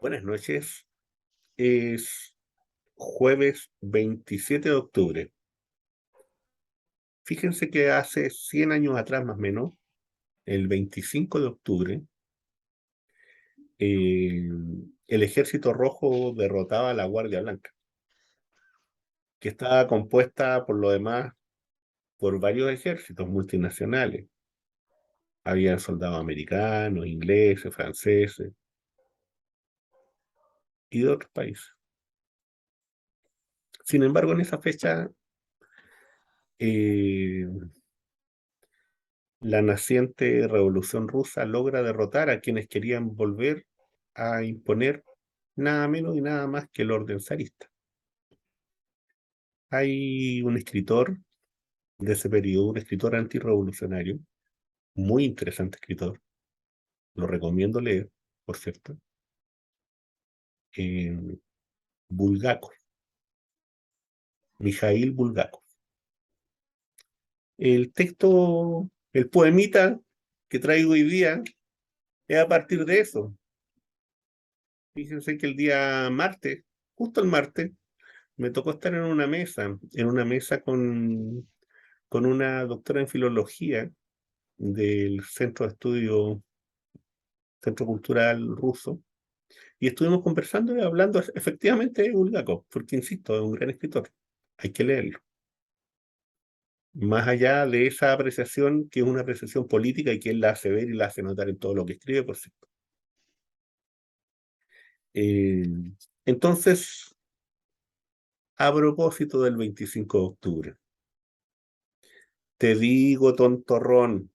Buenas noches. Es jueves 27 de octubre. Fíjense que hace 100 años atrás, más o menos, el 25 de octubre, eh, el Ejército Rojo derrotaba a la Guardia Blanca, que estaba compuesta, por lo demás, por varios ejércitos multinacionales. Habían soldados americanos, ingleses, franceses y de otros países. Sin embargo, en esa fecha, eh, la naciente Revolución Rusa logra derrotar a quienes querían volver a imponer nada menos y nada más que el orden zarista. Hay un escritor de ese periodo, un escritor antirrevolucionario, muy interesante escritor, lo recomiendo leer, por cierto, eh, Bulgakov, Mijail Bulgakov. El texto, el poemita que traigo hoy día es a partir de eso. Fíjense que el día martes, justo el martes, me tocó estar en una mesa con una doctora en filología del Centro de Estudio, Centro Cultural Ruso, y estuvimos conversando y hablando efectivamente de Bulgakov, porque insisto, es un gran escritor, hay que leerlo. Más allá de esa apreciación, que es una apreciación política y que él la hace ver y la hace notar en todo lo que escribe, por cierto. Eh, entonces, a propósito del 25 de octubre, te digo, tontorrón,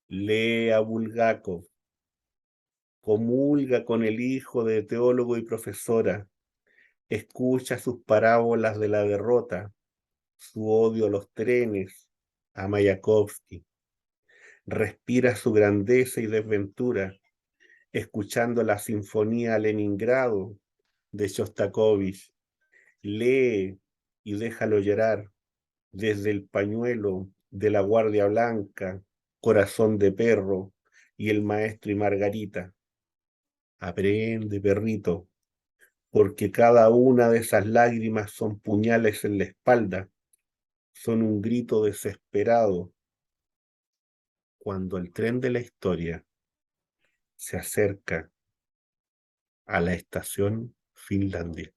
lee a Bulgakov, comulga con el hijo de teólogo y profesora, escucha sus parábolas de la derrota, su odio a los trenes, a Mayakovsky, respira su grandeza y desventura, escuchando la Sinfonía a Leningrado de Shostakovich, lee y déjalo llorar desde el pañuelo de la Guardia Blanca, Corazón de Perro y El Maestro y Margarita. Aprende, perrito, porque cada una de esas lágrimas son puñales en la espalda, son un grito desesperado cuando el tren de la historia se acerca a la estación Finlandia.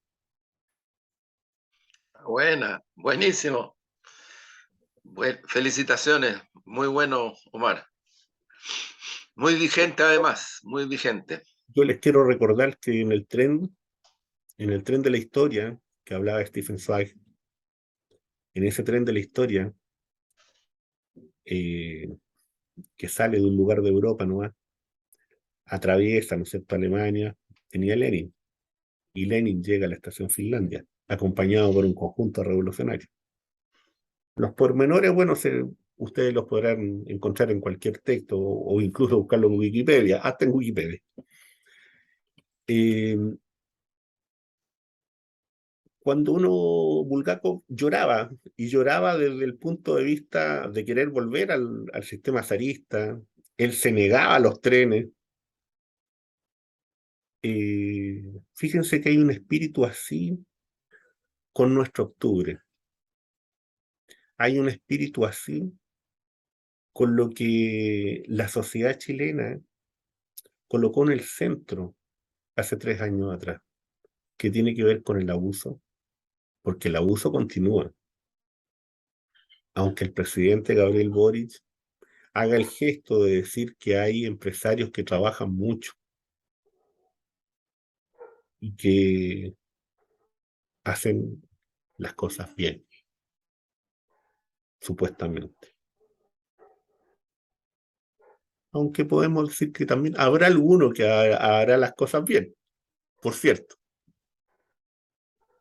Buena, buenísimo. Felicitaciones, muy bueno, Omar. Muy vigente además, muy vigente. Yo les quiero recordar que en el tren de la historia que hablaba Stephen Zweig, en ese tren de la historia eh, que sale de un lugar de Europa, ¿no? Atraviesa, ¿no es cierto?, Alemania, tenía Lenin, y Lenin llega a la estación Finlandia, acompañado por un conjunto revolucionario. Los pormenores, bueno, ustedes los podrán encontrar en cualquier texto o incluso buscarlo en Wikipedia, hasta en Wikipedia. Eh, Cuando uno, Bulgakov, lloraba, y lloraba desde el punto de vista de querer volver al sistema zarista, él se negaba a los trenes. Fíjense que hay un espíritu así con nuestro octubre. Hay un espíritu así con lo que la sociedad chilena colocó en el centro hace 3 años atrás, que tiene que ver con el abuso, porque el abuso continúa. Aunque el presidente Gabriel Boric haga el gesto de decir que hay empresarios que trabajan mucho y que hacen las cosas bien, supuestamente. Aunque podemos decir que también habrá alguno que hará las cosas bien, por cierto.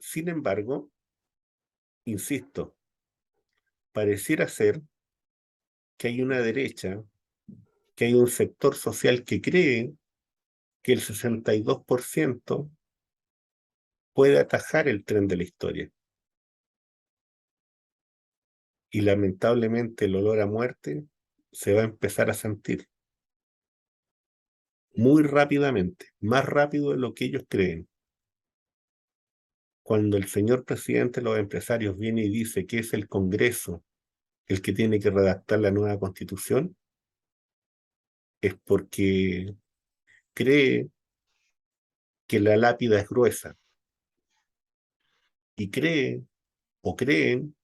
Sin embargo, insisto, pareciera ser que hay una derecha, que hay un sector social que cree que el 62% puede atajar el tren de la historia. Y lamentablemente el olor a muerte se va a empezar a sentir. muy rápidamente, más rápido de lo que ellos creen. Cuando el señor presidente de los empresarios viene y dice que es el Congreso el que tiene que redactar la nueva constitución, es porque cree que la lápida es gruesa y cree o creen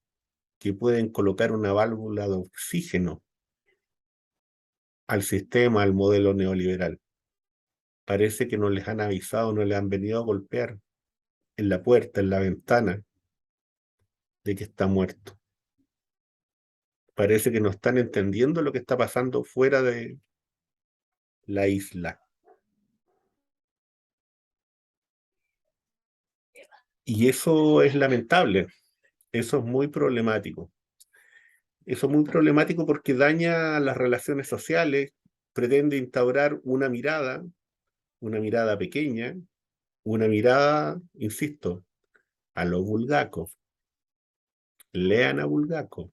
que pueden colocar una válvula de oxígeno al sistema, al modelo neoliberal. Parece que no les han avisado, no les han venido a golpear en la puerta, en la ventana, de que está muerto. Parece que no están entendiendo lo que está pasando fuera de la isla. Y eso es lamentable, eso es muy problemático. Eso es muy problemático porque daña las relaciones sociales, pretende instaurar una mirada pequeña, una mirada, insisto, a lo Bulgakov. Lean a Bulgakov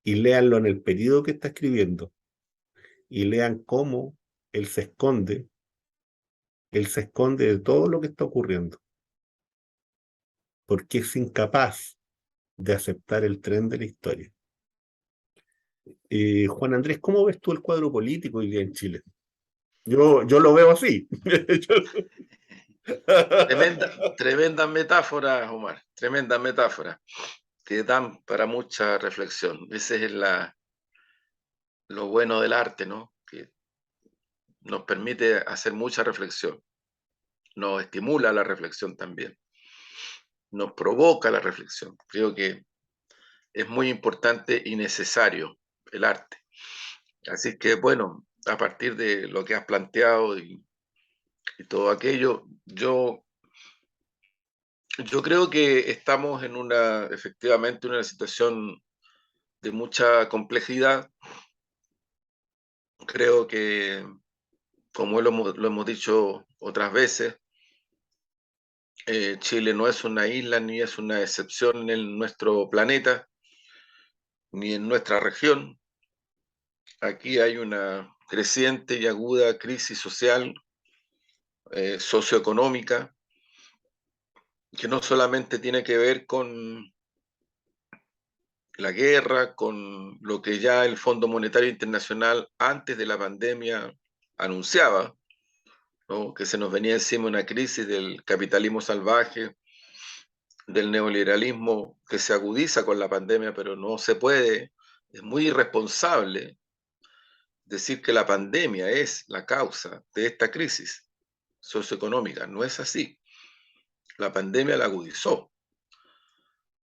y léanlo en el periodo que está escribiendo y lean cómo él se esconde de todo lo que está ocurriendo, porque es incapaz de aceptar el tren de la historia. Juan Andrés, ¿cómo ves tú el cuadro político hoy día en Chile? Yo lo veo así. Tremenda metáfora, Omar, tremenda metáfora, que dan para mucha reflexión. Ese es lo bueno del arte, ¿no? Que nos permite hacer mucha reflexión, nos estimula la reflexión también, nos provoca la reflexión. Creo que es muy importante y necesario el arte. Así que, bueno, a partir de lo que has planteado y todo aquello, yo creo que estamos en efectivamente, una situación de mucha complejidad. Creo que, como lo hemos dicho otras veces, Chile no es una isla ni es una excepción en nuestro planeta ni en nuestra región. Aquí hay una creciente y aguda crisis social, socioeconómica, que no solamente tiene que ver con la guerra, con lo que ya el Fondo Monetario Internacional antes de la pandemia anunciaba, ¿no? Que se nos venía encima una crisis del capitalismo salvaje, del neoliberalismo que se agudiza con la pandemia, pero no se puede, es muy irresponsable decir que la pandemia es la causa de esta crisis socioeconómica. No es así. La pandemia la agudizó,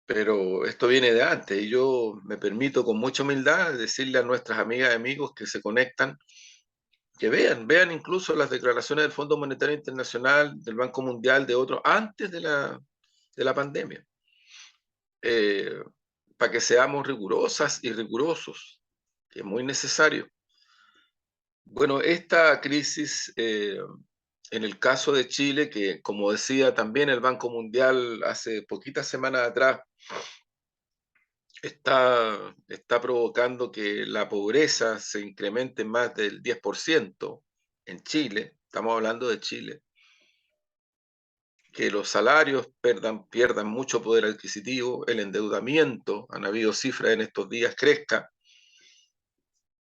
pero esto viene de antes y yo me permito con mucha humildad decirle a nuestras amigas y amigos que se conectan que vean incluso las declaraciones del Fondo Monetario Internacional, del Banco Mundial, de otros, antes de la pandemia, eh, para que seamos rigurosas y rigurosos, que es muy necesario. Bueno, esta crisis, en el caso de Chile, que como decía también el Banco Mundial hace poquitas semanas atrás, está provocando que la pobreza se incremente más del 10% en Chile, estamos hablando de Chile, que los salarios pierdan mucho poder adquisitivo, el endeudamiento, han habido cifras en estos días, crezca.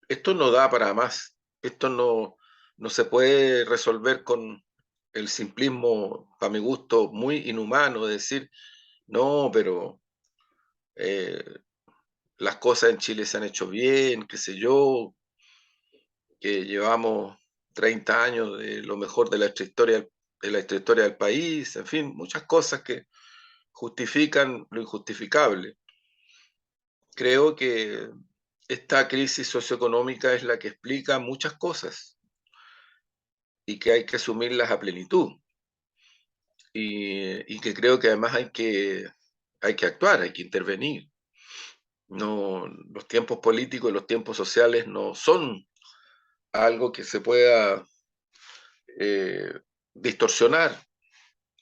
Esto no da para más, esto no se puede resolver con el simplismo, para mi gusto, muy inhumano de decir, no, pero eh, las cosas en Chile se han hecho bien, qué sé yo, que llevamos 30 años de lo mejor de la historia del país, en fin, muchas cosas que justifican lo injustificable. Creo que esta crisis socioeconómica es la que explica muchas cosas y que hay que asumirlas a plenitud. Y que creo que además hay que actuar, hay que intervenir. No, los tiempos políticos y los tiempos sociales no son algo que se pueda eh, distorsionar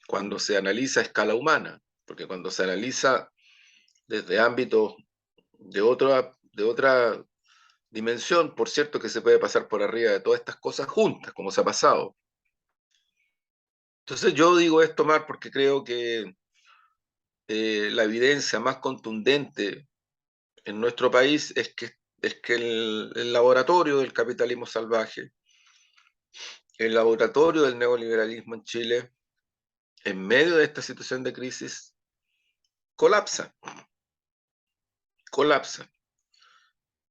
cuando se analiza a escala humana, porque cuando se analiza desde ámbitos de otra dimensión, por cierto, que se puede pasar por arriba de todas estas cosas juntas, como se ha pasado. Entonces yo digo esto más porque creo que la evidencia más contundente en nuestro país es que el laboratorio del capitalismo salvaje, el laboratorio del neoliberalismo en Chile, en medio de esta situación de crisis, colapsa, colapsa.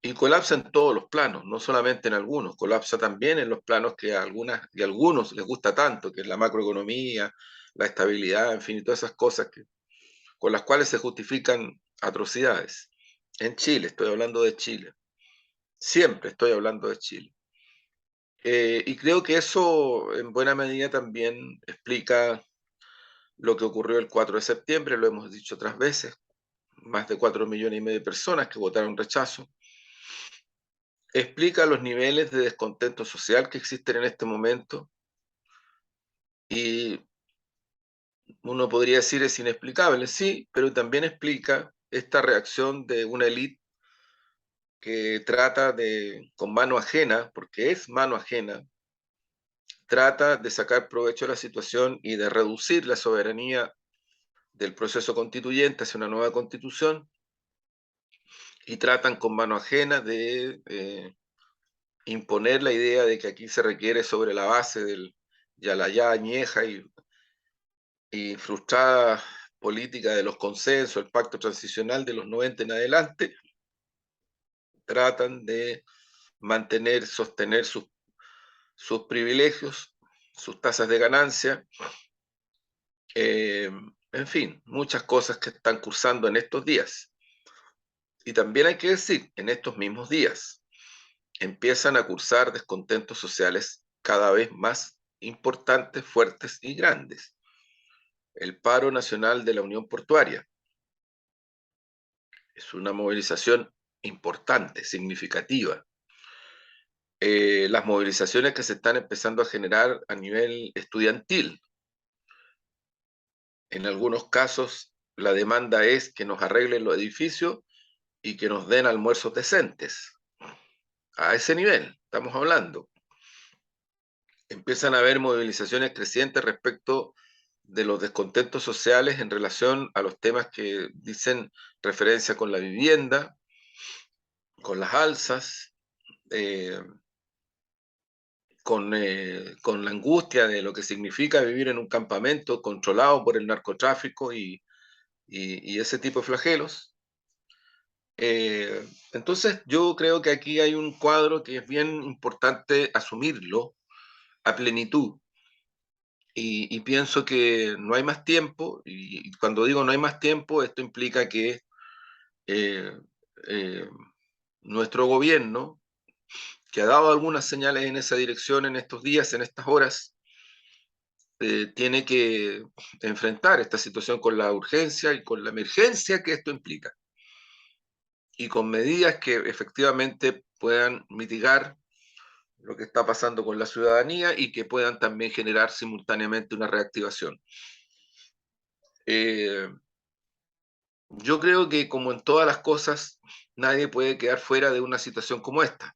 Y colapsa en todos los planos, no solamente en algunos, colapsa también en los planos que a algunas y a algunos les gusta tanto, que es la macroeconomía, la estabilidad, en fin, y todas esas cosas con las cuales se justifican atrocidades. En Chile, estoy hablando de Chile, siempre estoy hablando de Chile. Y creo que eso en buena medida también explica lo que ocurrió el 4 de septiembre, lo hemos dicho otras veces, más de 4,5 millones de personas que votaron rechazo. Explica los niveles de descontento social que existen en este momento y uno podría decir es inexplicable, sí, pero también explica esta reacción de una élite que trata de, con mano ajena, porque es mano ajena, trata de sacar provecho de la situación y de reducir la soberanía del proceso constituyente hacia una nueva constitución y tratan con mano ajena de imponer la idea de que aquí se requiere sobre la base del ya la ya añeja y frustrada política de los consensos, el pacto transicional de los 90 en adelante, tratan de mantener, sostener sus privilegios, sus tasas de ganancia, en fin, muchas cosas que están cursando en estos días. Y también hay que decir, en estos mismos días empiezan a cursar descontentos sociales cada vez más importantes, fuertes y grandes. El paro nacional de la Unión Portuaria es una movilización importante, significativa. Las movilizaciones que se están empezando a generar a nivel estudiantil. En algunos casos, la demanda es que nos arreglen los edificios y que nos den almuerzos decentes. A ese nivel estamos hablando. Empiezan a haber movilizaciones crecientes respecto de los descontentos sociales en relación a los temas que dicen referencia con la vivienda, con las alzas, eh, con la angustia de lo que significa vivir en un campamento controlado por el narcotráfico y ese tipo de flagelos. Entonces yo creo que aquí hay un cuadro que es bien importante asumirlo a plenitud. Y pienso que no hay más tiempo, y cuando digo no hay más tiempo, esto implica que eh, eh, nuestro gobierno, que ha dado algunas señales en esa dirección en estos días, en estas horas, tiene que enfrentar esta situación con la urgencia y con la emergencia que esto implica, y con medidas que efectivamente puedan mitigar lo que está pasando con la ciudadanía y que puedan también generar simultáneamente una reactivación. Eh, yo creo que como en todas las cosas, nadie puede quedar fuera de una situación como esta.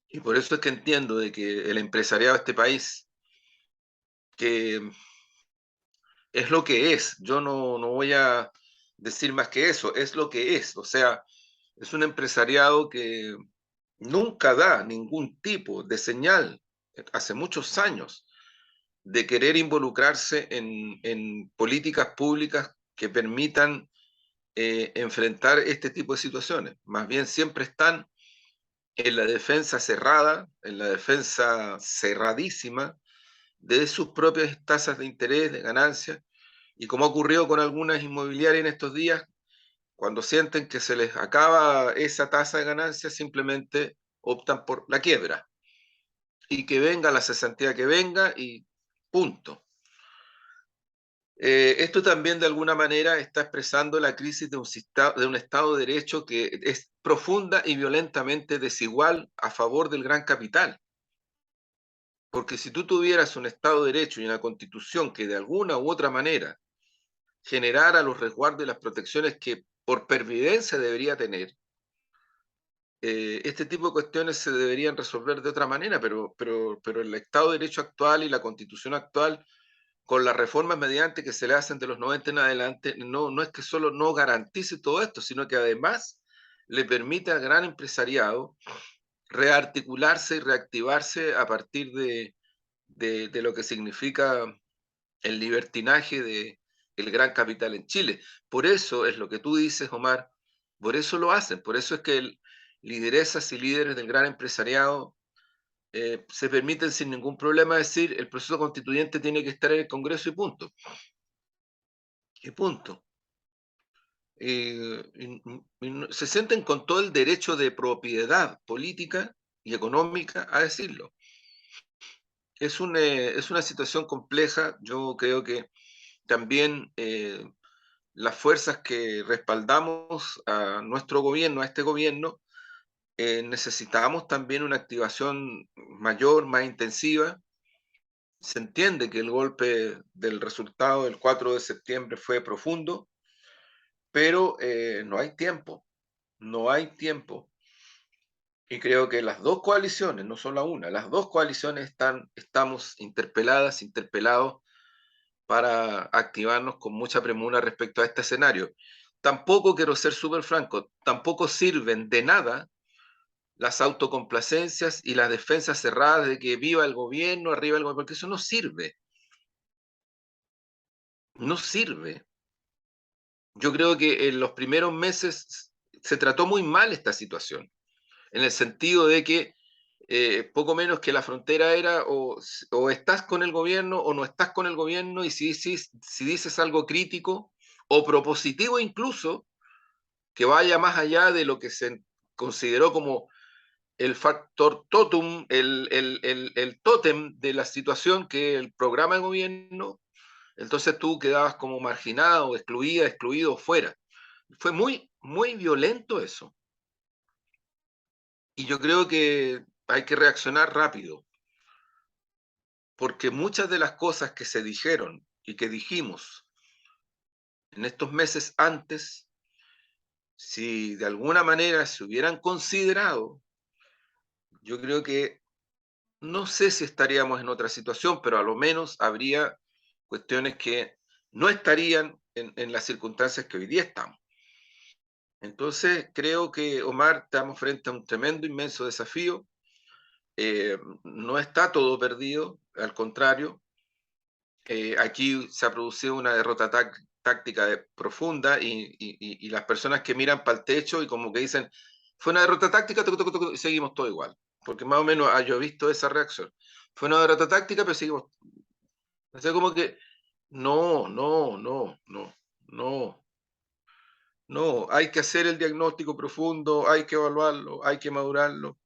Y por eso es que entiendo de que el empresariado de este país, que es lo que es, yo no voy a decir más que eso, es lo que es. O sea, es un empresariado que nunca da ningún tipo de señal, hace muchos años, de querer involucrarse en políticas públicas que permitan enfrentar este tipo de situaciones. Más bien siempre están en la defensa cerrada, en la defensa cerradísima de sus propias tasas de interés, de ganancia, y como ha ocurrido con algunas inmobiliarias en estos días, cuando sienten que se les acaba esa tasa de ganancia, simplemente optan por la quiebra y que venga la cesantía que venga y punto. Esto también de alguna manera está expresando la crisis de un Estado de Derecho que es profunda y violentamente desigual a favor del gran capital. Porque si tú tuvieras un Estado de Derecho y una constitución que de alguna u otra manera generara los resguardos y las protecciones que por pervivencia debería tener, este tipo de cuestiones se deberían resolver de otra manera, pero el Estado de Derecho actual y la Constitución actual, con las reformas mediante que se le hacen de los 90 en adelante, no es que solo no garantice todo esto, sino que además le permite al gran empresariado rearticularse y reactivarse a partir de lo que significa el libertinaje de el gran capital en Chile. Por eso es lo que tú dices, Omar, por eso lo hacen, por eso es que lideresas y líderes del gran empresariado se permiten sin ningún problema decir el proceso constituyente tiene que estar en el Congreso y punto. Y punto. Se sienten con todo el derecho de propiedad política y económica a decirlo. Es una situación compleja. Yo creo que también las fuerzas que respaldamos a nuestro gobierno, a este gobierno, necesitamos también una activación mayor, más intensiva. Se entiende que el golpe del resultado del 4 de septiembre fue profundo, pero no hay tiempo, no hay tiempo. Y creo que las dos coaliciones, no solo una, las dos coaliciones estamos interpelados para activarnos con mucha premura respecto a este escenario. Tampoco quiero ser súper franco, tampoco sirven de nada las autocomplacencias y las defensas cerradas de que viva el gobierno, arriba el gobierno, porque eso no sirve, no sirve. Yo creo que en los primeros meses se trató muy mal esta situación, en el sentido de que poco menos que la frontera era o estás con el gobierno o no estás con el gobierno, y si dices algo crítico o propositivo incluso, que vaya más allá de lo que se consideró como el factor totum, el tótem de la situación que el programa de gobierno, entonces tú quedabas como marginado, excluida, excluido, fuera. Fue muy, muy violento eso. Y yo creo que hay que reaccionar rápido, porque muchas de las cosas que se dijeron y que dijimos en estos meses antes, si de alguna manera se hubieran considerado, yo creo que no sé si estaríamos en otra situación, pero a lo menos habría cuestiones que no estarían en las circunstancias que hoy día estamos. Entonces, creo que, Omar, estamos frente a un tremendo, inmenso desafío. No está todo perdido, al contrario. Aquí se ha producido una derrota táctica profunda y las personas que miran para el techo y como que dicen, fue una derrota táctica, y seguimos todo igual. Porque más o menos yo he visto esa reacción. Fue una derrota táctica, pero seguimos. O sea, como que no. No, hay que hacer el diagnóstico profundo, hay que evaluarlo, hay que madurarlo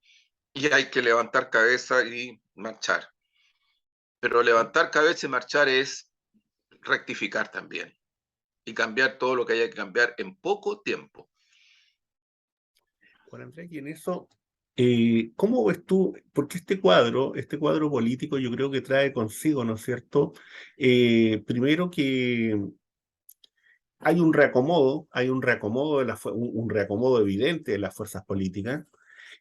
y hay que levantar cabeza y marchar. Pero levantar cabeza y marchar es rectificar también y cambiar todo lo que haya que cambiar en poco tiempo. Juan Andrés, y en eso, ¿cómo ves tú? Porque este cuadro político yo creo que trae consigo, ¿no es cierto? Primero que hay un reacomodo un reacomodo evidente de las fuerzas políticas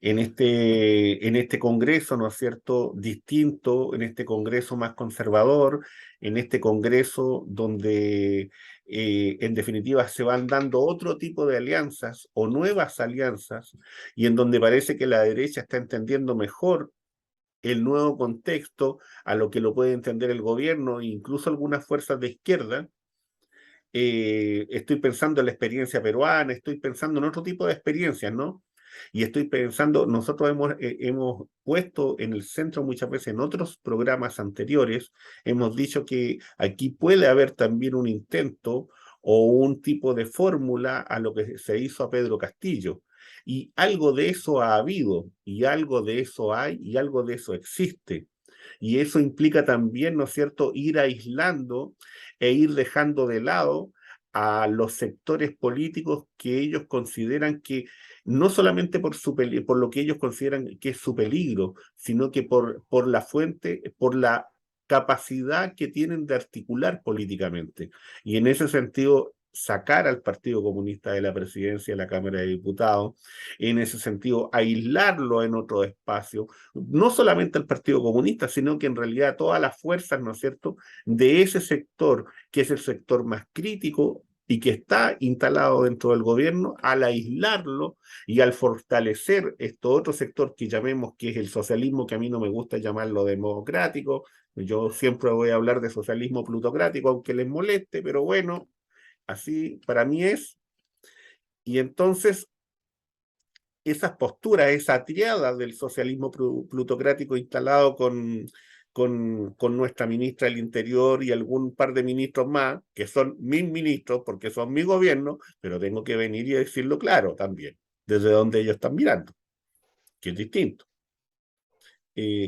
en este Congreso, ¿no es cierto? Distinto, en este Congreso más conservador, en este Congreso donde en definitiva se van dando otro tipo de alianzas o nuevas alianzas y en donde parece que la derecha está entendiendo mejor el nuevo contexto a lo que lo puede entender el gobierno e incluso algunas fuerzas de izquierda. Estoy pensando en la experiencia peruana, estoy pensando en otro tipo de experiencias, ¿no? Y estoy pensando, nosotros hemos puesto en el centro muchas veces en otros programas anteriores, hemos dicho que aquí puede haber también un intento o un tipo de fórmula a lo que se hizo a Pedro Castillo. Y algo de eso ha habido, y algo de eso hay, y algo de eso existe. Y eso implica también, ¿no es cierto?, ir aislando e ir dejando de lado a los sectores políticos que ellos consideran que, no solamente por lo que ellos consideran que es su peligro, sino que por la fuente, por la capacidad que tienen de articular políticamente. Y en ese sentido, sacar al Partido Comunista de la presidencia de la Cámara de Diputados, en ese sentido aislarlo en otro espacio, no solamente al Partido Comunista, sino que en realidad todas las fuerzas, ¿no es cierto?, de ese sector, que es el sector más crítico y que está instalado dentro del gobierno, al aislarlo y al fortalecer este otro sector que llamemos que es el socialismo, que a mí no me gusta llamarlo democrático, yo siempre voy a hablar de socialismo plutocrático, aunque les moleste, pero bueno, así para mí es. Y entonces esas posturas, esa triada del socialismo plutocrático instalado con nuestra ministra del Interior y algún par de ministros más, que son mis ministros, porque son mi gobierno, pero tengo que venir y decirlo claro también, desde donde ellos están mirando, que es distinto.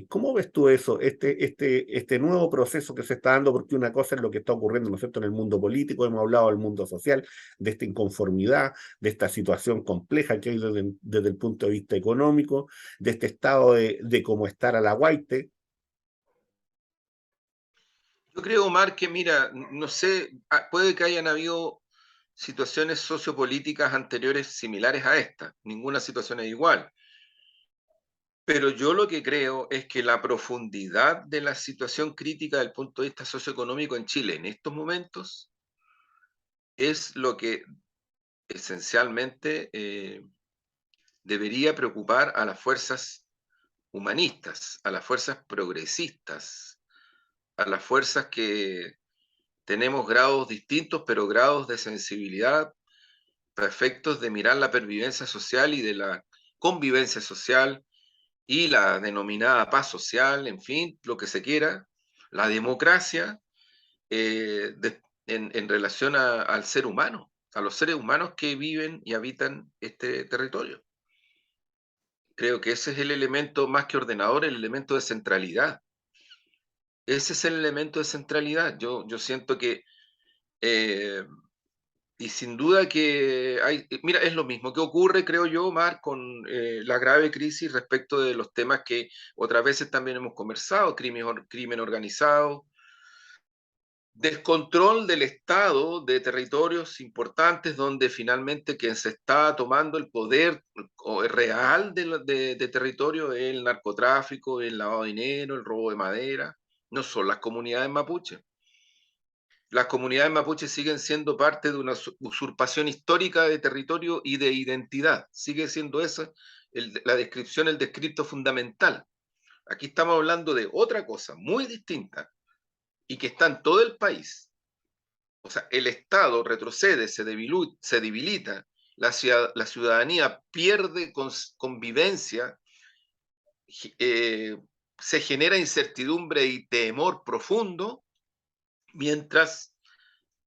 ¿Cómo ves tú eso, este nuevo proceso que se está dando? Porque una cosa es lo que está ocurriendo, ¿no es cierto?, en el mundo político, hemos hablado del mundo social, de esta inconformidad, de esta situación compleja que hay desde el punto de vista económico, de este estado de cómo estar a la guaite. Yo creo, Omar, que mira, no sé, puede que hayan habido situaciones sociopolíticas anteriores similares a esta. Ninguna situación es igual. Pero yo lo que creo es que la profundidad de la situación crítica del punto de vista socioeconómico en Chile en estos momentos es lo que esencialmente debería preocupar a las fuerzas humanistas, a las fuerzas progresistas, a las fuerzas que tenemos grados distintos, pero grados de sensibilidad perfectos de mirar la pervivencia social y de la convivencia social y la denominada paz social, en fin, lo que se quiera, la democracia en relación al ser humano, a los seres humanos que viven y habitan este territorio. Creo que ese es el elemento más que ordenador, el elemento de centralidad. Ese es el elemento de centralidad. Yo siento que, eh, y sin duda que hay, mira, es lo mismo que ocurre, creo yo, Mar, con la grave crisis respecto de los temas que otras veces también hemos conversado, crimen organizado, descontrol del Estado de territorios importantes donde finalmente quien se está tomando el poder real de territorio es el narcotráfico, el lavado de dinero, el robo de madera, no son las comunidades mapuches. Las comunidades mapuches siguen siendo parte de una usurpación histórica de territorio y de identidad. Sigue siendo esa la descripción, el descripto fundamental. Aquí estamos hablando de otra cosa muy distinta y que está en todo el país. O sea, el Estado retrocede, se debilita, la ciudadanía pierde convivencia, eh, se genera incertidumbre y temor profundo, mientras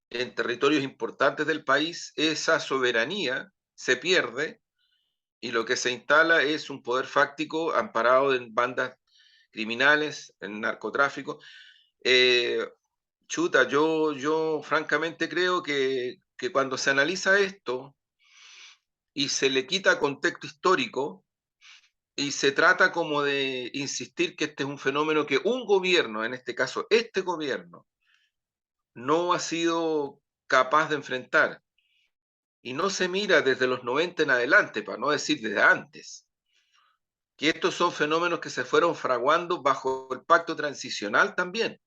en territorios importantes del país esa soberanía se pierde y lo que se instala es un poder fáctico amparado en bandas criminales, en narcotráfico. Eh, Chuta, yo francamente creo que cuando se analiza esto y se le quita contexto histórico y se trata como de insistir que este es un fenómeno que un gobierno, en este caso este gobierno, no ha sido capaz de enfrentar y no se mira desde los 90 en adelante, para no decir desde antes, que estos son fenómenos que se fueron fraguando bajo el pacto transicional también.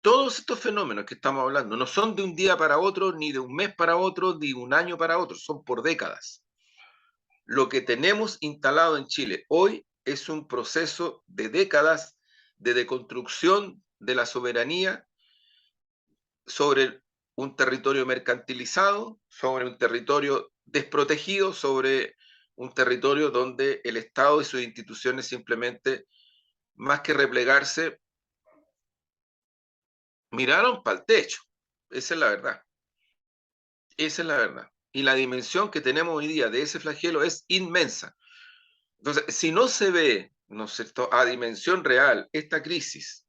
Todos estos fenómenos que estamos hablando no son de un día para otro, ni de un mes para otro, ni un año para otro, son por décadas. Lo que tenemos instalado en Chile hoy es un proceso de décadas de deconstrucción de la soberanía sobre un territorio mercantilizado, sobre un territorio desprotegido, sobre un territorio donde el Estado y sus instituciones simplemente, más que replegarse, miraron para el techo. Esa es la verdad. Esa es la verdad. Y la dimensión que tenemos hoy día de ese flagelo es inmensa. Entonces, si no se ve, ¿no es cierto?, a dimensión real esta crisis,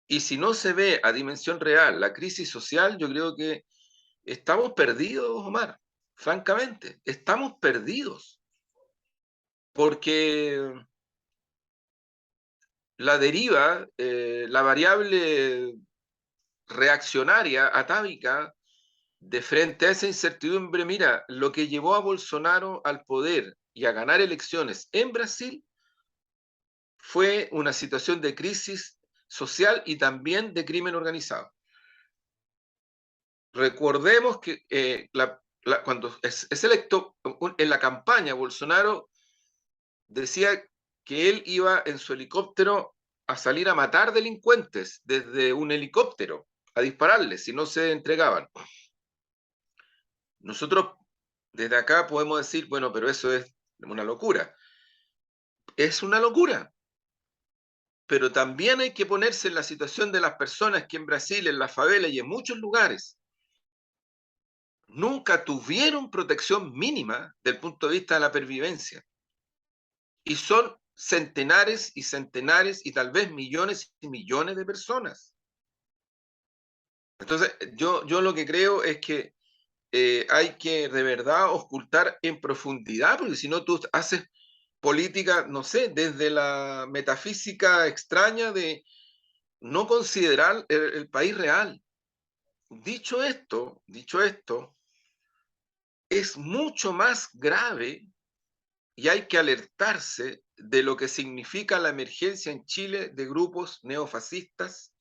y si no se ve a dimensión real la crisis social, yo creo que estamos perdidos, Omar. Francamente, estamos perdidos. Porque la deriva, la variable reaccionaria, atávica, de frente a esa incertidumbre, mira, lo que llevó a Bolsonaro al poder y a ganar elecciones en Brasil fue una situación de crisis social y también de crimen organizado. Recordemos que cuando es electo, en la campaña, Bolsonaro decía que él iba en su helicóptero a salir a matar delincuentes desde un helicóptero, a dispararles si no se entregaban. Nosotros desde acá podemos decir, bueno, pero eso es una locura. Es una locura, pero también hay que ponerse en la situación de las personas que en Brasil, en la favela y en muchos lugares nunca tuvieron protección mínima del punto de vista de la pervivencia. Y son centenares y centenares y tal vez millones y millones de personas. Entonces, yo lo que creo es que hay que de verdad ocultar en profundidad, porque si no tú haces política, no sé, desde la metafísica extraña de no considerar el país real. Dicho esto, es mucho más grave y hay que alertarse de lo que significa la emergencia en Chile de grupos neofascistas,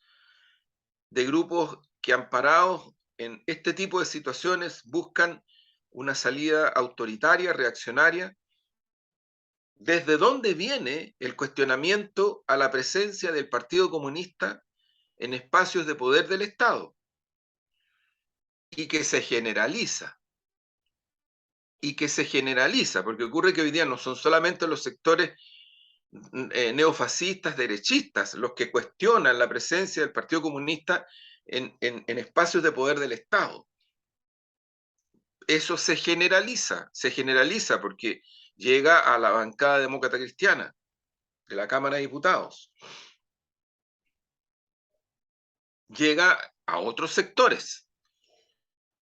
de grupos que amparados en este tipo de situaciones buscan una salida autoritaria, reaccionaria. ¿Desde dónde viene el cuestionamiento a la presencia del Partido Comunista en espacios de poder del Estado? Y que se generaliza. Y que se generaliza, porque ocurre que hoy día no son solamente los sectores neofascistas, derechistas, los que cuestionan la presencia del Partido Comunista en espacios de poder del Estado. Eso se generaliza porque llega a la bancada demócrata cristiana de la Cámara de Diputados, llega a otros sectores.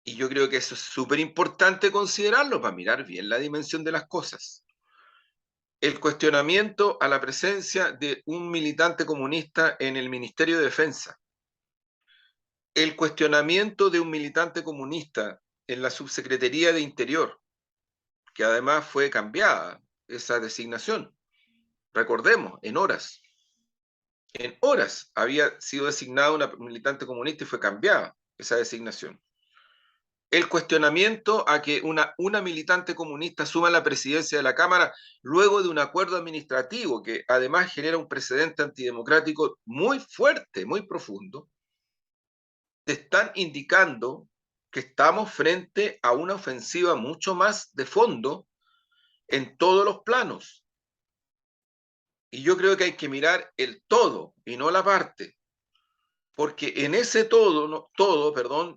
Y yo creo que eso es súper importante considerarlo para mirar bien la dimensión de las cosas. El cuestionamiento a la presencia de un militante comunista en el Ministerio de Defensa, el cuestionamiento de un militante comunista en la Subsecretaría de Interior, que además fue cambiada esa designación. Recordemos, en horas había sido designada una militante comunista y fue cambiada esa designación. El cuestionamiento a que una militante comunista asuma la presidencia de la Cámara luego de un acuerdo administrativo que además genera un precedente antidemocrático muy fuerte, muy profundo, te están indicando que estamos frente a una ofensiva mucho más de fondo en todos los planos. Y yo creo que hay que mirar el todo y no la parte, porque en ese todo,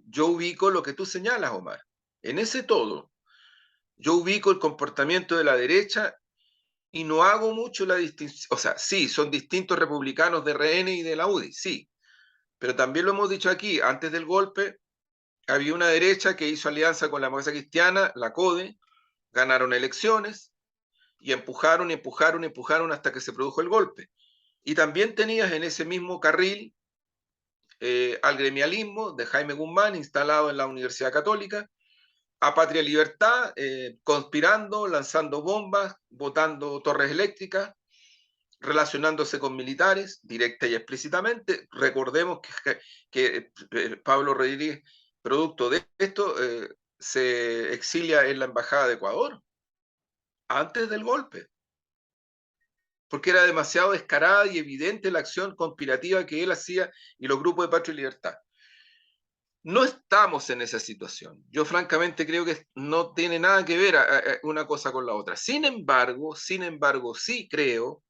yo ubico lo que tú señalas, Omar. En ese todo, yo ubico el comportamiento de la derecha y no hago mucho la distinción. O sea, sí, son distintos republicanos de RN y de la UDI, sí, pero también lo hemos dicho aquí, antes del golpe había una derecha que hizo alianza con la Democracia Cristiana, la CODE, ganaron elecciones y empujaron hasta que se produjo el golpe. Y también tenías en ese mismo carril al gremialismo de Jaime Guzmán, instalado en la Universidad Católica, a Patria Libertad, conspirando, lanzando bombas, botando torres eléctricas, relacionándose con militares, directa y explícitamente. Recordemos que Pablo Rodríguez, producto de esto, se exilia en la Embajada de Ecuador, antes del golpe, porque era demasiado descarada y evidente la acción conspirativa que él hacía y los grupos de Patria y Libertad. No estamos en esa situación. Yo francamente creo que no tiene nada que ver una cosa con la otra. Sin embargo, sí creo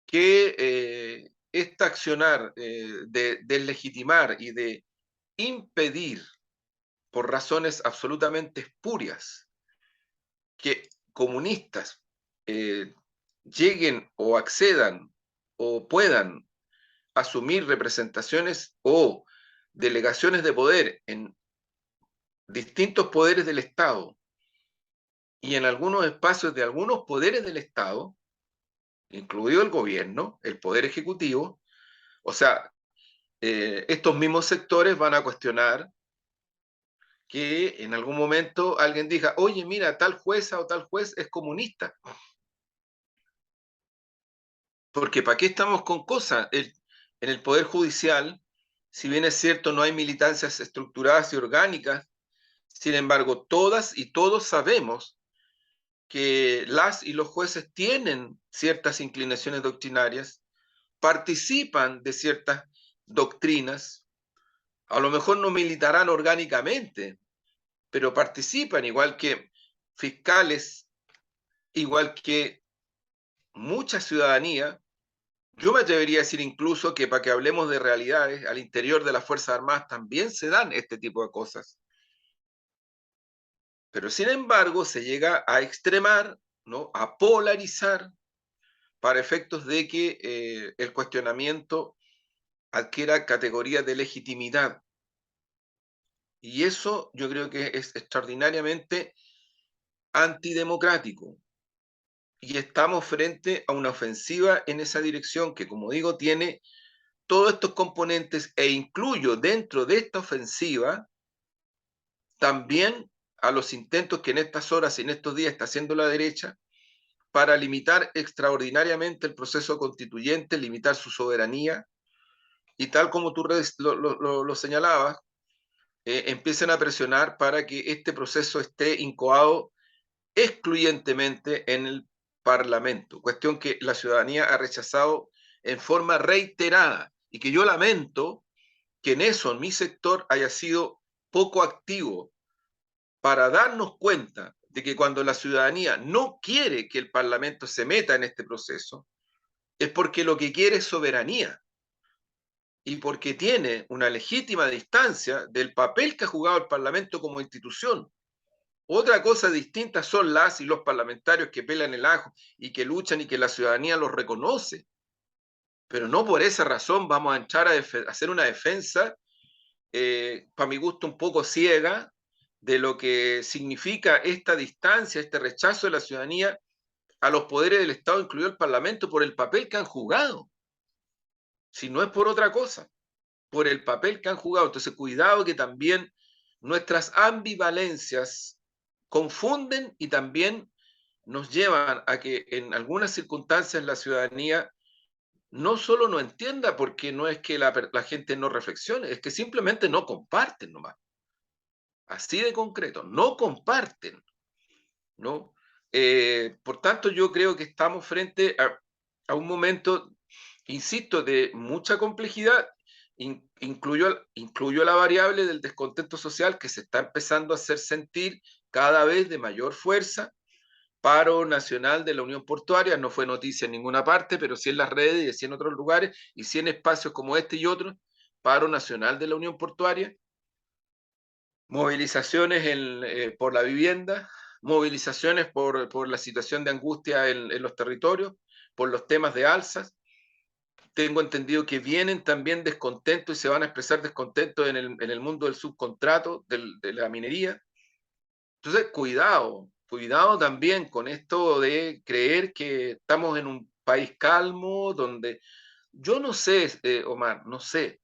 que esta accionar de deslegitimar y de impedir por razones absolutamente espurias que comunistas lleguen o accedan o puedan asumir representaciones o delegaciones de poder en distintos poderes del Estado y en algunos espacios de algunos poderes del Estado, incluido el gobierno, el poder ejecutivo, o sea, estos mismos sectores van a cuestionar que en algún momento alguien diga, oye, mira, tal jueza o tal juez es comunista. Porque ¿para qué estamos con cosas? En el Poder Judicial, si bien es cierto, no hay militancias estructuradas y orgánicas, sin embargo, todas y todos sabemos que las y los jueces tienen ciertas inclinaciones doctrinarias, participan de ciertas doctrinas, a lo mejor no militarán orgánicamente, pero participan igual que fiscales, igual que mucha ciudadanía. Yo me atrevería a decir incluso que para que hablemos de realidades, al interior de las Fuerzas Armadas también se dan este tipo de cosas. Pero sin embargo se llega a extremar, ¿no? A polarizar para efectos de que el cuestionamiento adquiera categorías de legitimidad. Y eso yo creo que es extraordinariamente antidemocrático. Y estamos frente a una ofensiva en esa dirección que, como digo, tiene todos estos componentes e incluyo dentro de esta ofensiva también a los intentos que en estas horas y en estos días está haciendo la derecha para limitar extraordinariamente el proceso constituyente, limitar su soberanía y tal como tú lo señalabas, empiecen a presionar para que este proceso esté incoado excluyentemente en el Parlamento, cuestión que la ciudadanía ha rechazado en forma reiterada y que yo lamento que en eso en mi sector haya sido poco activo para darnos cuenta de que cuando la ciudadanía no quiere que el Parlamento se meta en este proceso, es porque lo que quiere es soberanía y porque tiene una legítima distancia del papel que ha jugado el Parlamento como institución. Otra cosa distinta son las y los parlamentarios que pelan el ajo y que luchan y que la ciudadanía los reconoce. Pero no por esa razón vamos a entrar a hacer una defensa, para mi gusto, un poco ciega de lo que significa esta distancia, este rechazo de la ciudadanía a los poderes del Estado, incluido el Parlamento, por el papel que han jugado. Si no es por otra cosa, por el papel que han jugado. Entonces, cuidado que también nuestras ambivalencias confunden y también nos llevan a que en algunas circunstancias la ciudadanía no solo no entienda, porque no es que la gente no reflexione, es que simplemente no comparten nomás. Así de concreto, no comparten, ¿no? Por tanto, yo creo que estamos frente a un momento, insisto, de mucha complejidad. Incluyo la variable del descontento social que se está empezando a hacer sentir cada vez de mayor fuerza. Paro nacional de la Unión Portuaria, no fue noticia en ninguna parte, pero sí en las redes y sí en otros lugares, y sí en espacios como este y otros. Paro nacional de la Unión Portuaria, movilizaciones por la vivienda, movilizaciones por la situación de angustia en los territorios, por los temas de alzas. Tengo entendido que vienen también descontentos y se van a expresar descontentos en el mundo del subcontrato, de la minería. Entonces, cuidado también con esto de creer que estamos en un país calmo, donde yo no sé, Omar, no sé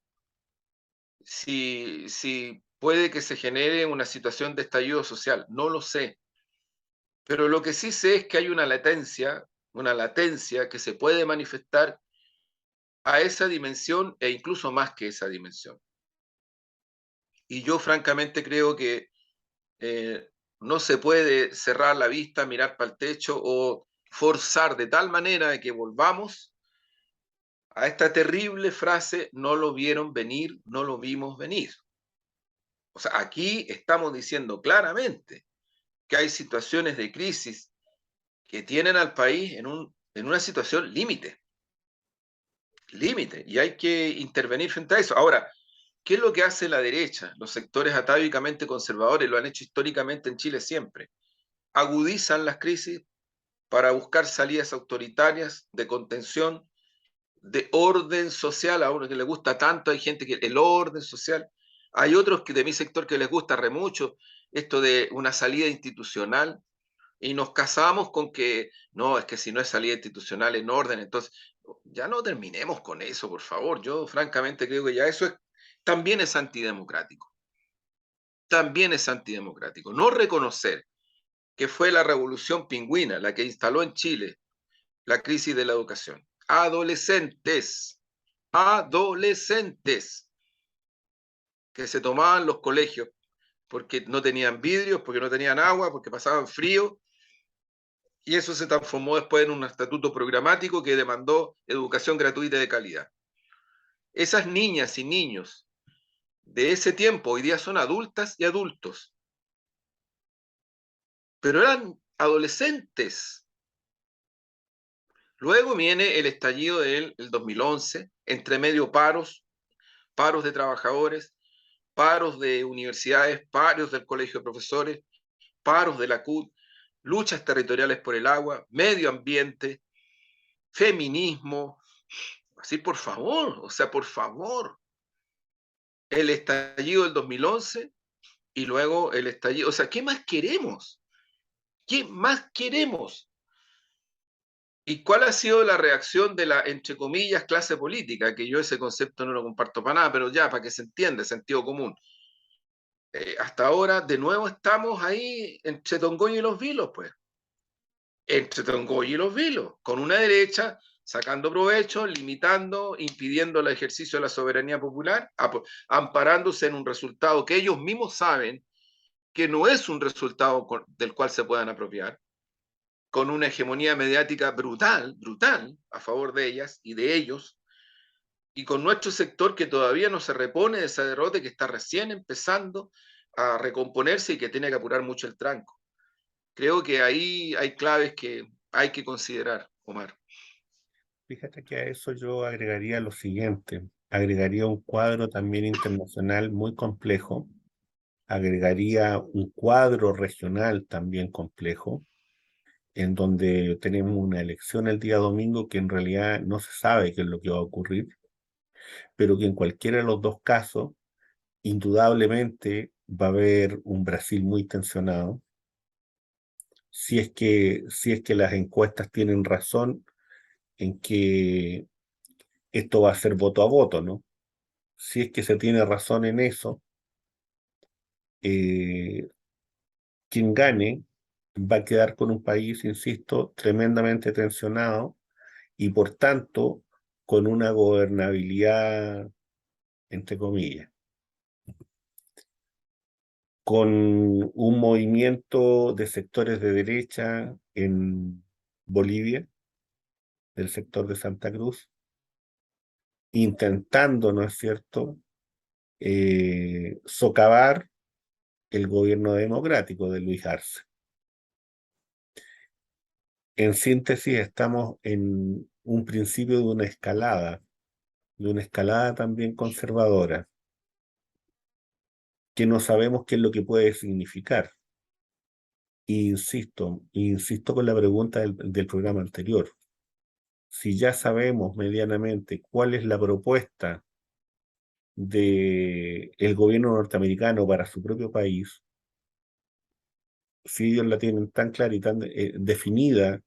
si puede que se genere una situación de estallido social, no lo sé. Pero lo que sí sé es que hay una latencia que se puede manifestar a esa dimensión e incluso más que esa dimensión. Y yo francamente creo que no se puede cerrar la vista, mirar para el techo o forzar de tal manera de que volvamos a esta terrible frase, no lo vieron venir, no lo vimos venir. O sea, aquí estamos diciendo claramente que hay situaciones de crisis que tienen al país en una situación límite, y hay que intervenir frente a eso. Ahora, ¿qué es lo que hace la derecha? Los sectores atávicamente conservadores lo han hecho históricamente en Chile siempre. Agudizan las crisis para buscar salidas autoritarias de contención, de orden social. A uno que le gusta tanto, hay gente que el orden social. Hay otros que de mi sector que les gusta re mucho esto de una salida institucional y nos casamos con que no, es que si no es salida institucional en orden, entonces ya no terminemos con eso, por favor. Yo francamente creo que ya eso también es antidemocrático. también es antidemocrático. No reconocer que fue la revolución pingüina la que instaló en Chile la crisis de la educación. Adolescentes que se tomaban los colegios porque no tenían vidrios, porque no tenían agua, porque pasaban frío, y eso se transformó después en un estatuto programático que demandó educación gratuita de calidad. Esas niñas y niños de ese tiempo hoy día son adultas y adultos, pero eran adolescentes. Luego viene el estallido del 2011, entre medio paros de trabajadores, paros de universidades, paros del colegio de profesores, paros de la CUT, luchas territoriales por el agua, medio ambiente, feminismo. Así, por favor, o sea, por favor. El estallido del 2011 y luego el estallido. O sea, ¿qué más queremos? ¿Qué más queremos? ¿Y cuál ha sido la reacción de la, entre comillas, clase política? Que yo ese concepto no lo comparto para nada, pero ya, para que se entienda, sentido común. Hasta ahora, de nuevo, estamos ahí entre Tongoy y los Vilos, pues. Entre Tongoy y los Vilos, con una derecha sacando provecho, limitando, impidiendo el ejercicio de la soberanía popular, amparándose en un resultado que ellos mismos saben que no es un resultado del cual se puedan apropiar, con una hegemonía mediática brutal, brutal, a favor de ellas y de ellos, y con nuestro sector que todavía no se repone de esa derrota, que está recién empezando a recomponerse y que tiene que apurar mucho el tranco. Creo que ahí hay claves que hay que considerar, Omar. Fíjate que a eso yo agregaría lo siguiente, agregaría un cuadro también internacional muy complejo, agregaría un cuadro regional también complejo, en donde tenemos una elección el día domingo que en realidad no se sabe qué es lo que va a ocurrir, pero que en cualquiera de los dos casos, indudablemente va a haber un Brasil muy tensionado. Si es que las encuestas tienen razón en que esto va a ser voto a voto, ¿no? Si es que se tiene razón en eso, eh, quien gane va a quedar con un país, insisto, tremendamente tensionado y por tanto con una gobernabilidad, entre comillas, con un movimiento de sectores de derecha en Bolivia, del sector de Santa Cruz, intentando, ¿no es cierto?, socavar el gobierno democrático de Luis Arce. En síntesis, estamos en un principio de una escalada también conservadora, que no sabemos qué es lo que puede significar. Insisto con la pregunta del programa anterior. Si ya sabemos medianamente cuál es la propuesta del gobierno norteamericano para su propio país, si ellos la tienen tan clara y tan definida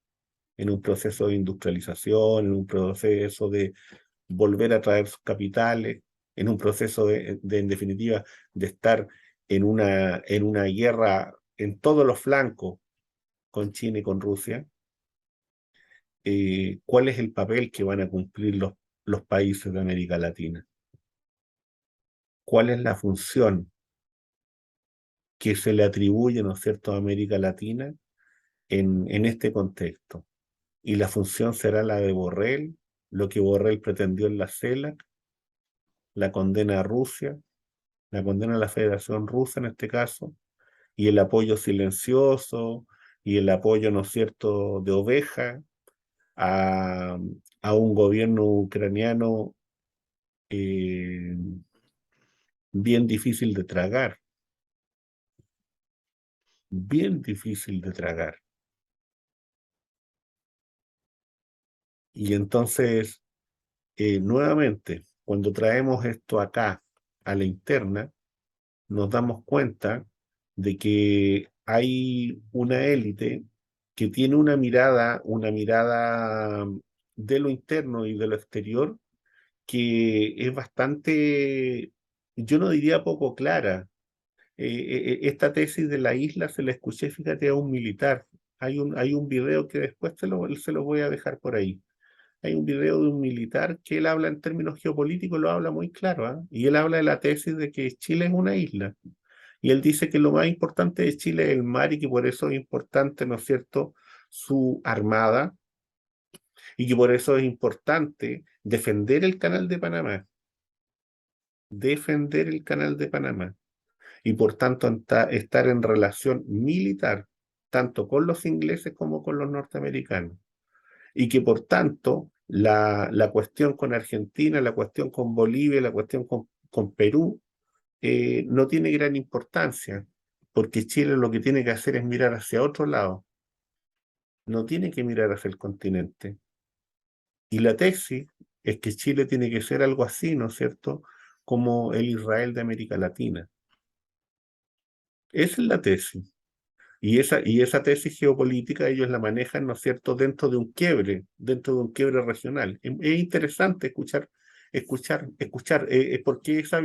en un proceso de industrialización, en un proceso de volver a traer sus capitales, en un proceso en definitiva, de estar en una guerra en todos los flancos con China y con Rusia, ¿cuál es el papel que van a cumplir los países de América Latina? ¿Cuál es la función que se le atribuye, ¿no es cierto?, a América Latina en este contexto? Y la función será la de Borrell, lo que Borrell pretendió en la CELAC, la condena a Rusia, la condena a la Federación Rusa en este caso, y el apoyo silencioso y el apoyo, ¿no es cierto?, de oveja a, a un gobierno ucraniano eh, bien difícil de tragar, bien difícil de tragar. Y entonces, nuevamente, cuando traemos esto acá a la interna, nos damos cuenta de que hay una élite que tiene una mirada de lo interno y de lo exterior, que es bastante, yo no diría poco clara, esta tesis de la isla se la escuché, fíjate, a un militar. Hay un video que después se lo voy a dejar por ahí. Hay un video de un militar que él habla en términos geopolíticos, lo habla muy claro, ¿ah? Y él habla de la tesis de que Chile es una isla. Y él dice que lo más importante de Chile es el mar y que por eso es importante, ¿no es cierto?, su armada y que por eso es importante defender el canal de Panamá, defender el canal de Panamá y por tanto estar en relación militar, tanto con los ingleses como con los norteamericanos. Y que por tanto la cuestión con Argentina, la cuestión con Bolivia, la cuestión con Perú, no tiene gran importancia, porque Chile lo que tiene que hacer es mirar hacia otro lado, no tiene que mirar hacia el continente. Y la tesis es que Chile tiene que ser algo así, ¿no es cierto?, como el Israel de América Latina. Esa es la tesis. Y esa tesis geopolítica ellos la manejan, ¿no es cierto?, dentro de un quiebre regional. Es interesante escuchar, porque esa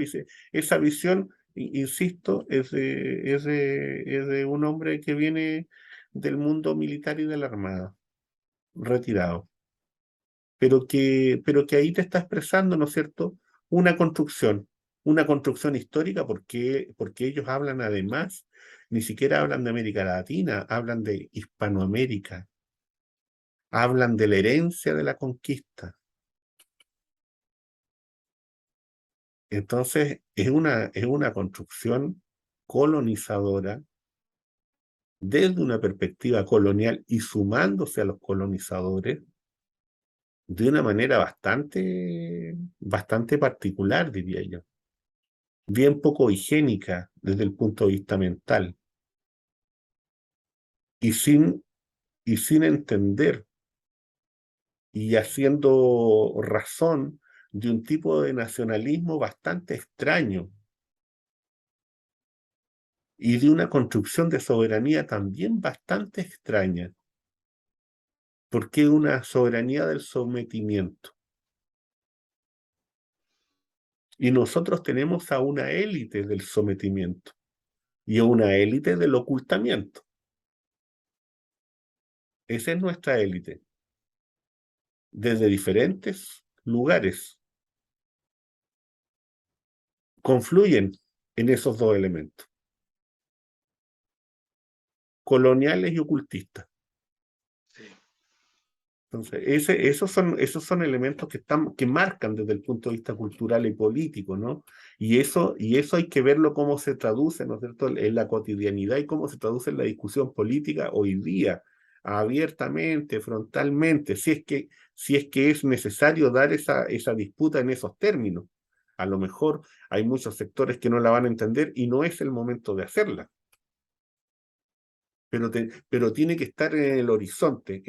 visión, insisto, es de un hombre que viene del mundo militar y de la Armada, retirado, pero que ahí te está expresando, ¿no es cierto?, una construcción, una construcción histórica, porque ellos hablan además, ni siquiera hablan de América Latina, hablan de Hispanoamérica, hablan de la herencia de la conquista. Entonces, es una construcción colonizadora desde una perspectiva colonial y sumándose a los colonizadores de una manera bastante particular, diría yo, bien poco higiénica desde el punto de vista mental y sin entender y haciendo razón de un tipo de nacionalismo bastante extraño y de una construcción de soberanía también bastante extraña, porque es una soberanía del sometimiento. Y nosotros tenemos a una élite del sometimiento y a una élite del ocultamiento. Esa es nuestra élite, desde diferentes lugares. Confluyen en esos dos elementos, coloniales y ocultistas. Sí. Entonces, esos son elementos que marcan desde el punto de vista cultural y político, ¿no? Y eso hay que verlo cómo se traduce, ¿no es cierto?, en la cotidianidad y cómo se traduce en la discusión política hoy día, abiertamente, frontalmente, si es que es necesario dar esa disputa en esos términos. A lo mejor hay muchos sectores que no la van a entender y no es el momento de hacerla, pero tiene que estar en el horizonte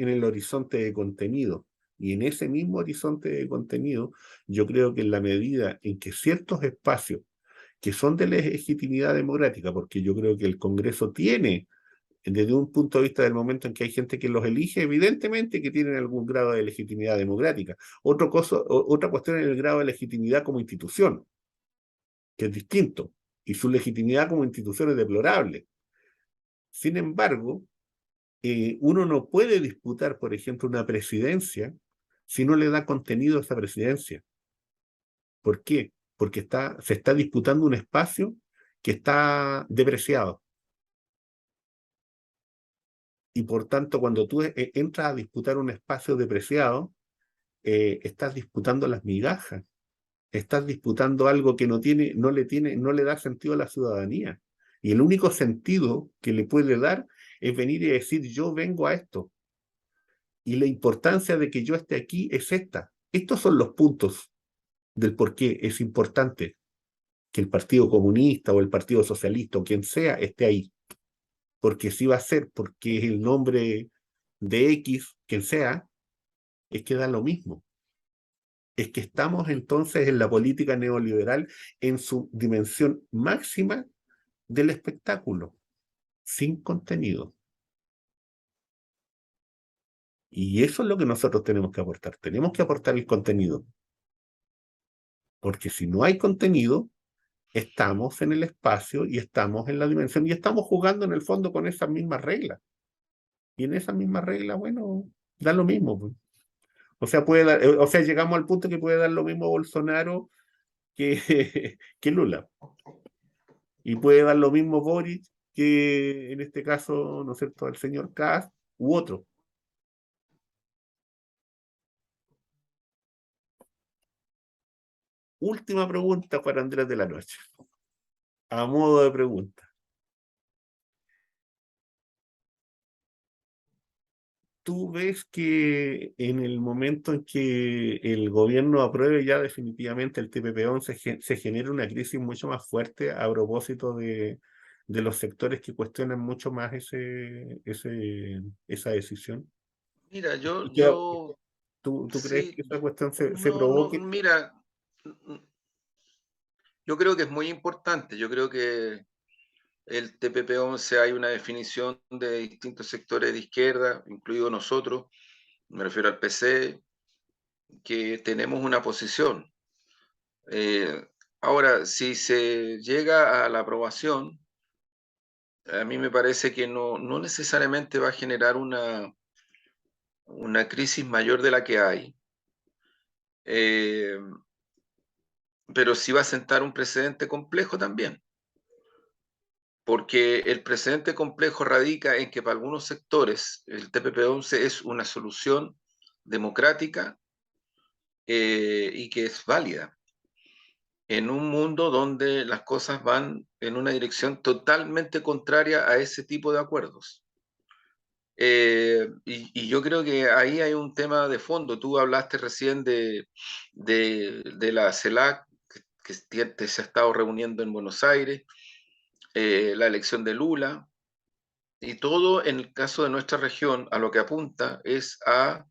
de contenido. Y en ese mismo horizonte de contenido, yo creo que en la medida en que ciertos espacios que son de legitimidad democrática, porque yo creo que el Congreso tiene, desde un punto de vista del momento en que hay gente que los elige, evidentemente que tienen algún grado de legitimidad democrática. Otra cuestión es el grado de legitimidad como institución, que es distinto, y su legitimidad como institución es deplorable. Sin embargo, uno no puede disputar, por ejemplo, una presidencia si no le da contenido a esa presidencia. ¿Por qué? Porque se está disputando un espacio que está depreciado. Y por tanto, cuando tú entras a disputar un espacio depreciado, estás disputando las migajas, estás disputando algo que no le da sentido a la ciudadanía. Y el único sentido que le puede dar es venir y decir, yo vengo a esto. Y la importancia de que yo esté aquí es esta. Estos son los puntos del por qué es importante que el Partido Comunista o el Partido Socialista o quien sea esté ahí. Porque si va a ser porque es el nombre de X, quien sea, es que da lo mismo. Es que estamos entonces en la política neoliberal en su dimensión máxima del espectáculo, sin contenido. Y eso es lo que nosotros tenemos que aportar. Tenemos que aportar el contenido. Porque si no hay contenido, estamos en el espacio y estamos en la dimensión y estamos jugando en el fondo con esas mismas reglas. Y en esas mismas reglas, bueno, da lo mismo, pues. O sea, o sea, llegamos al punto que puede dar lo mismo Bolsonaro que, que Lula. Y puede dar lo mismo Boric que en este caso, ¿no es cierto?, el señor Kast u otro. Última pregunta para Andrés de la Noche, a modo de pregunta. ¿Tú ves que en el momento en que el gobierno apruebe ya definitivamente el TPP-11 se genera una crisis mucho más fuerte a propósito de los sectores que cuestionan mucho más esa decisión? Mira, ¿Y qué- tú crees sí, que esa cuestión se no, provoque? mira, yo creo que es muy importante. Yo creo que el TPP-11 hay una definición de distintos sectores de izquierda, incluido nosotros, me refiero al PC, que tenemos una posición. Eh, Ahora, si se llega a la aprobación, a mí me parece que no necesariamente va a generar una crisis mayor de la que hay, eh, pero sí va a sentar un precedente complejo también, porque el precedente complejo radica en que para algunos sectores el TPP-11 es una solución democrática y que es válida en un mundo donde las cosas van en una dirección totalmente contraria a ese tipo de acuerdos. Y yo creo que ahí hay un tema de fondo. Tú hablaste recién de la CELAC, que se ha estado reuniendo en Buenos Aires, la elección de Lula, y todo en el caso de nuestra región a lo que apunta es a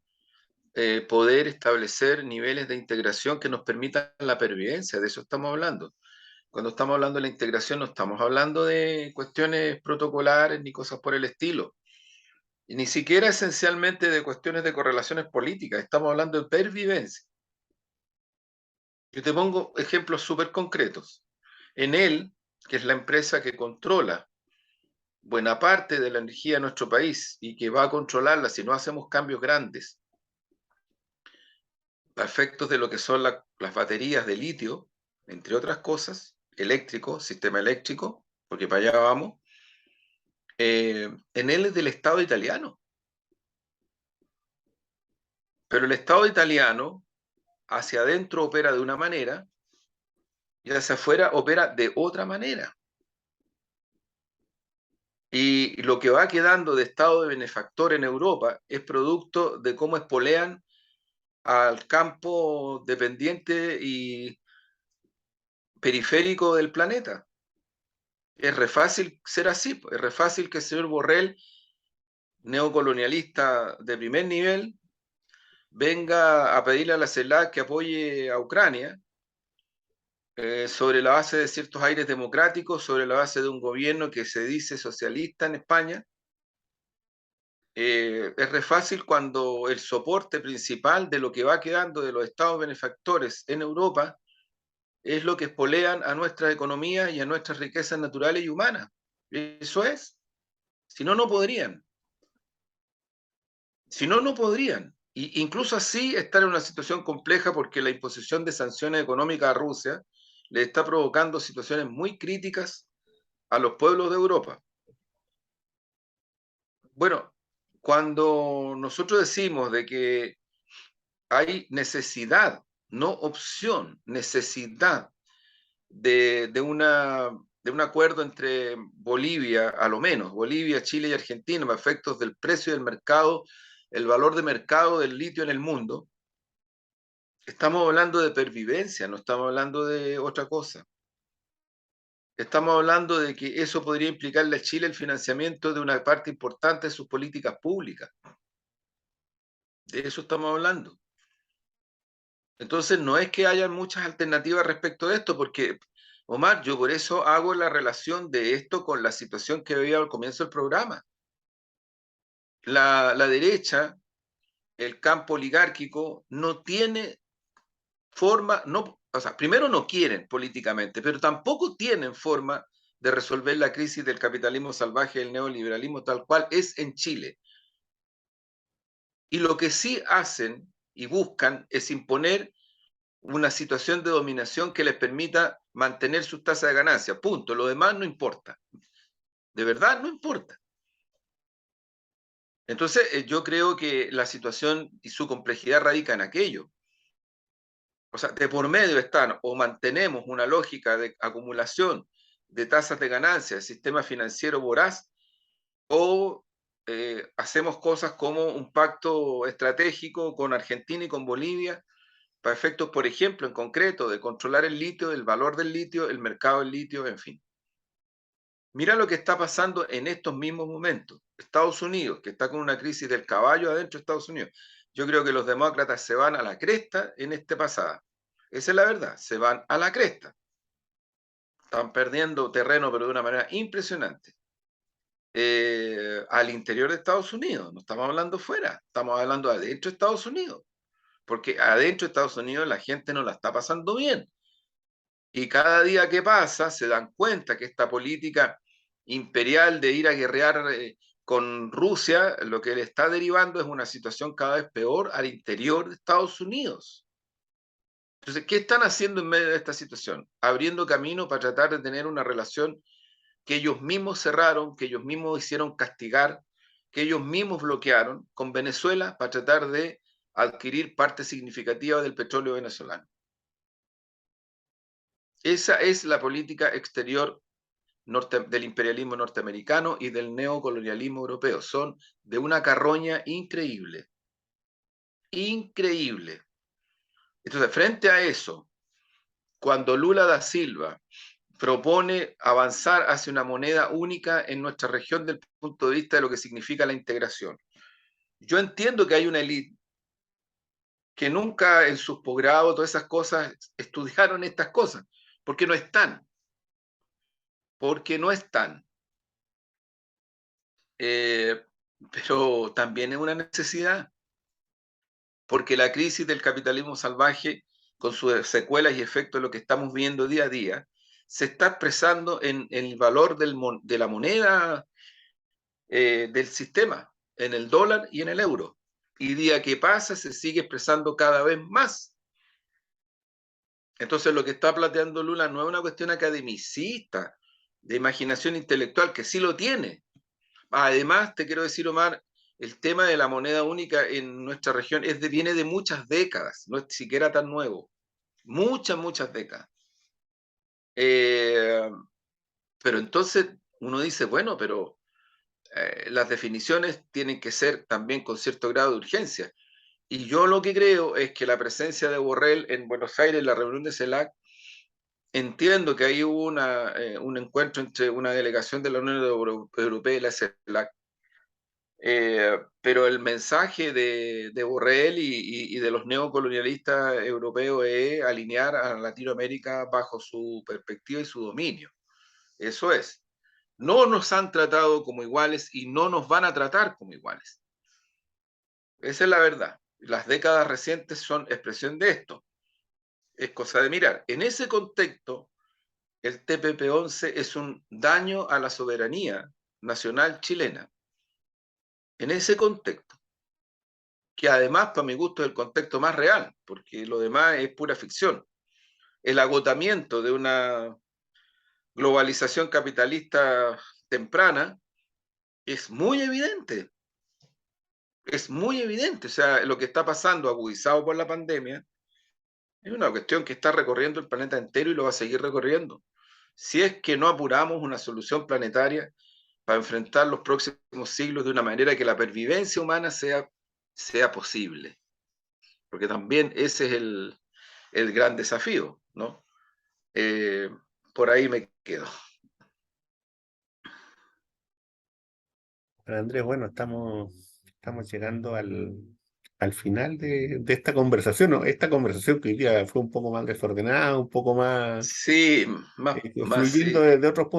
poder establecer niveles de integración que nos permitan la pervivencia. De eso estamos hablando. Cuando estamos hablando de la integración no estamos hablando de cuestiones protocolares ni cosas por el estilo. Y ni siquiera esencialmente de cuestiones de correlaciones políticas, estamos hablando de pervivencia. Yo te pongo ejemplos súper concretos. Enel, que es la empresa que controla buena parte de la energía de nuestro país y que va a controlarla si no hacemos cambios grandes a efectos de lo que son las baterías de litio, entre otras cosas, eléctrico, sistema eléctrico, porque para allá vamos, Enel es del Estado italiano, pero el Estado italiano hacia adentro opera de una manera y hacia afuera opera de otra manera. Y lo que va quedando de estado de benefactor en Europa es producto de cómo espolean al campo dependiente y periférico del planeta. Es re fácil ser así, es re fácil que el señor Borrell, neocolonialista de primer nivel, venga a pedirle a la CELAC que apoye a Ucrania sobre la base de ciertos aires democráticos, sobre la base de un gobierno que se dice socialista en España. Es re fácil cuando el soporte principal de lo que va quedando de los estados benefactores en Europa es lo que espolean a nuestras economías y a nuestras riquezas naturales y humanas. Eso es. Si no, no podrían. Si no, no podrían. Y incluso así estar en una situación compleja porque la imposición de sanciones económicas a Rusia le está provocando situaciones muy críticas a los pueblos de Europa. Bueno, cuando nosotros decimos de que hay necesidad, no opción, necesidad de un acuerdo entre Bolivia, a lo menos, Bolivia, Chile y Argentina, a efectos del precio del mercado, el valor de mercado del litio en el mundo. Estamos hablando de pervivencia, no estamos hablando de otra cosa. Estamos hablando de que eso podría implicarle a Chile el financiamiento de una parte importante de sus políticas públicas. De eso estamos hablando. Entonces, no es que haya muchas alternativas respecto de esto, porque, Omar, yo por eso hago la relación de esto con la situación que veía al comienzo del programa. La derecha, el campo oligárquico, no tiene forma, no, o sea, primero no quieren políticamente, pero tampoco tienen forma de resolver la crisis del capitalismo salvaje, del neoliberalismo tal cual es en Chile. Y lo que sí hacen y buscan es imponer una situación de dominación que les permita mantener sus tasas de ganancia. Punto. Lo demás no importa. De verdad no importa. Entonces, yo creo que la situación y su complejidad radica en aquello. O sea, de por medio están o mantenemos una lógica de acumulación de tasas de ganancia del sistema financiero voraz, o hacemos cosas como un pacto estratégico con Argentina y con Bolivia para efectos, por ejemplo, en concreto, de controlar el litio, el valor del litio, el mercado del litio, en fin. Mira lo que está pasando en estos mismos momentos. Estados Unidos, que está con una crisis del caballo adentro de Estados Unidos. Yo creo que los demócratas se van a la cresta en este pasado. Esa es la verdad, se van a la cresta. Están perdiendo terreno, pero de una manera impresionante. Al interior de Estados Unidos, no estamos hablando fuera, estamos hablando adentro de Estados Unidos, porque adentro de Estados Unidos la gente no la está pasando bien. Y cada día que pasa se dan cuenta que esta política imperial de ir a guerrear con Rusia, lo que le está derivando es una situación cada vez peor al interior de Estados Unidos. Entonces, ¿qué están haciendo en medio de esta situación? Abriendo camino para tratar de tener una relación que ellos mismos cerraron, que ellos mismos hicieron castigar, que ellos mismos bloquearon con Venezuela para tratar de adquirir parte significativa del petróleo venezolano. Esa es la política exterior del imperialismo norteamericano y del neocolonialismo europeo. Son de una carroña increíble. Increíble. Entonces, frente a eso, cuando Lula da Silva propone avanzar hacia una moneda única en nuestra región desde el punto de vista de lo que significa la integración, yo entiendo que hay una élite que nunca en sus posgrados, todas esas cosas, estudiaron estas cosas, porque no están. Porque no están. Pero también es una necesidad, porque la crisis del capitalismo salvaje, con sus secuelas y efectos, lo que estamos viendo día a día, se está expresando en el valor de la moneda del sistema, en el dólar y en el euro. Y día que pasa se sigue expresando cada vez más. Entonces lo que está planteando Lula no es una cuestión academicista, de imaginación intelectual, que sí lo tiene. Además, te quiero decir, Omar, el tema de la moneda única en nuestra región viene de muchas décadas, no es siquiera tan nuevo. Muchas décadas. Pero entonces uno dice, bueno, pero las definiciones tienen que ser también con cierto grado de urgencia. Y yo lo que creo es que la presencia de Borrell en Buenos Aires, en la reunión de CELAC, entiendo que ahí hubo un encuentro entre una delegación de la Unión Europea y la CELAC, pero el mensaje de Borrell y de los neocolonialistas europeos es alinear a Latinoamérica bajo su perspectiva y su dominio. Eso es. No nos han tratado como iguales y no nos van a tratar como iguales. Esa es la verdad. Las décadas recientes son expresión de esto. Es cosa de mirar. En ese contexto, el TPP-11 es un daño a la soberanía nacional chilena. En ese contexto, que además, para mi gusto, es el contexto más real, porque lo demás es pura ficción. El agotamiento de una globalización capitalista temprana es muy evidente. Es muy evidente. O sea, lo que está pasando, agudizado por la pandemia, es una cuestión que está recorriendo el planeta entero y lo va a seguir recorriendo. Si es que no apuramos una solución planetaria para enfrentar los próximos siglos de una manera que la pervivencia humana sea posible. Porque también ese es el gran desafío, ¿no? Por ahí me quedo. Andrés, bueno, estamos llegando al final de esta conversación, ¿no? Esta conversación que hoy día fue un poco más desordenada, un poco más Sí, sí. fluyendo desde otros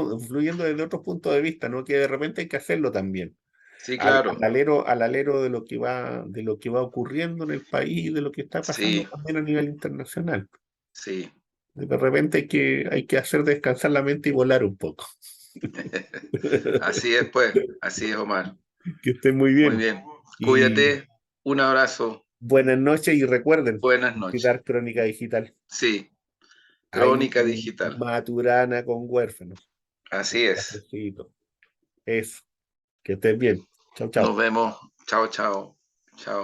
puntos de vista, ¿no? Que de repente hay que hacerlo también. Sí, Al, claro. al alero, al alero de lo que va ocurriendo en el país, de lo que está pasando Sí, también a nivel internacional. sí. De repente hay que hacer descansar la mente y volar un poco. Así es, pues, así es, Omar. Que estén muy Muy bien. bien. Y Cuídate, un abrazo, buenas noches y recuerden buenas noches. visitar Crónica Digital. Sí, Ahí Crónica en Digital. Maturana con huérfanos. Un Así es. cafecito. Eso. Que estén bien. Chau, Nos chau. vemos. Chao, chao. Chao.